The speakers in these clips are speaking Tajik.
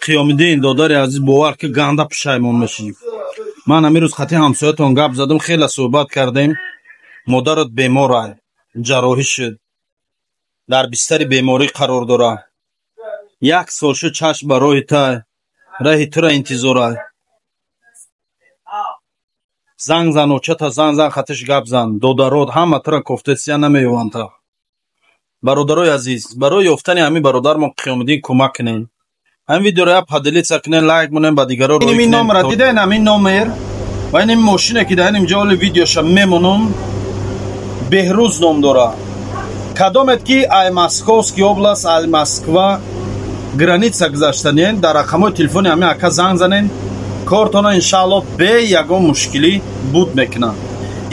қиёмиддин додари азиз, бовар ки ганда пушаймон мешӣ. ман ҳамин рӯз хати ҳамсоятон гап задам, хеле суҳбат кардем. модарат бемор аст, ҷарроҳӣ шуд, дар бистари беморӣ қарор дорад. 1 сол шуд чашм ба роҳи тай, раҳи тура интизор аст. занг зан, очата занг зан, хатиш гап зан. додарот ҳама тура кофтатсия намеёванд. бародарои азиз, барои ёфтани ҳамин бародармон қиёмиддин кӯмак кунем. ҳамин видеоро я падилитса кунем, лайк монем, ба дигарон роҳ кунем. номера дидаин, ҳамин номер ва ин мошине ки дар инҷо ҳоли видеоша мемонам, беҳрӯз ном дора. кадомет ки ай Московский област, ай Москва граница гузаштанен, дар рақамҳои телефони ҳамин ака занг занен, кортона иншааллоҳ бе ягон мушкилӣ буд мекунад.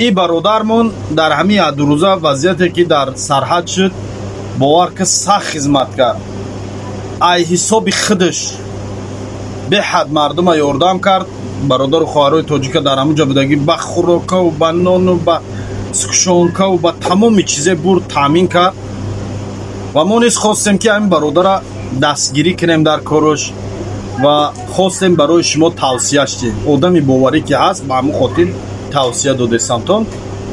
ин бародармон дар ҳамин адурӯза вазъияте ки дар сарҳад шуд, бовар ки сахт хизмат кард. ай ҳисоби худаш беҳад мардума ёрдам кард. бародару хоҳарои тоҷика дар ҳамунҷо будагӣ ба хӯрокаву ба нону ба скушонкаву ба тамоми чизе бурд, таъмин кард. ва мо низ хостем ки ҳамин бародара дастгирӣ кунем дар кораш ва хостем барои шумо тавсияш дем. одами боварӣ ки ҳаст, ба ҳамун хотир тавсия додестамтон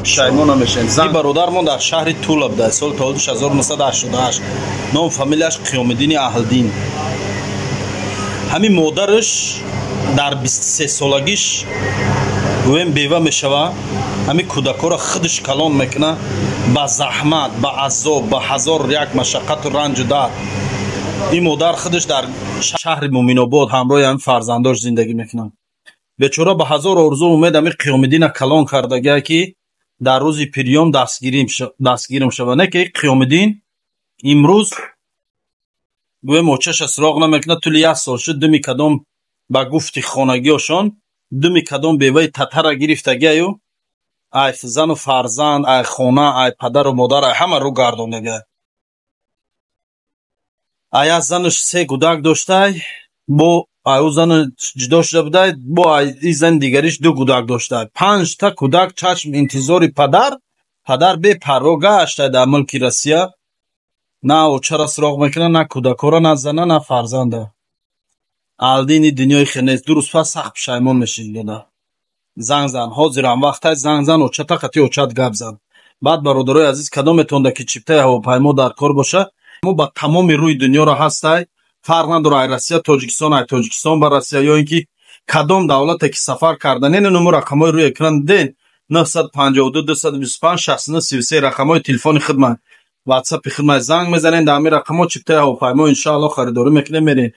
пушаймон намешавед. ин бародармон дар шаҳри Тула буда, соли таваллудиш 1988. ном фамилияш Қиёмиддини Аҳлдин. ҳамин модараш дар 23 солагиш гӯем бева мешавад. ҳамин кӯдакҳоро худаш калон мекунад, ба заҳмат, ба азоб, ба ҳазор як машаққату ранҷу дард. ин модар худаш дар шаҳри Муъминобод ҳамроҳи ҳамин фарзандош зиндагӣ мекунад. бечора ба ҳазор орзу умед ҳамин Қиёмиддина калон кардагия ки дар рӯзи пирём дастгирим шавад. не ки Қиёмиддин имрӯз гӯем очаша суроғ намекунад. тӯли 1 сол шуд думи кадом ба гуфти хонагиёшон думи кадом беваи татара гирифтагиаю, ай зану фарзанд, ай хона, ай падару модар, ай ҳама рӯ гардонагия. ай аз занаш 3 кӯдак доштай, бо ай ӯ зани ҷудо шуда будай, бо ай ин зани дигариш 2 кӯдак доштай. 5 та кӯдак чашм интизори падар. падар бепарво гаштай дар мулки Россия. на очара суроғ мекунад, на кӯдакҳоро назана, на фарзанда. Аҳлдин ин дунёи хел нест. 2 рӯз пас сахт пушаймон мешавӣ. дода занг зан, ҳозирам вақтай, занг зан, очата қати очат гап зан. баъд бародарои азиз, кадометонда ки чиптаи ҳавопаймо дар кор боша, мо ба тамоми рӯи дунёро ҳастай, фарқ надорад ай Россия Тоҷикистон, ай Тоҷикистон ба Россия, ё ин ки кадом давлате ки сафар карданен. нуму рақамҳои рӯи экран диден, 952 225 69 33 рақамҳои телефони хидмат, ватсапи хидмат занг мезанен. дар ҳамин рақамҳо чиптаи ҳавопаймо иншааллоҳ харидорӣ мекунем, мерем.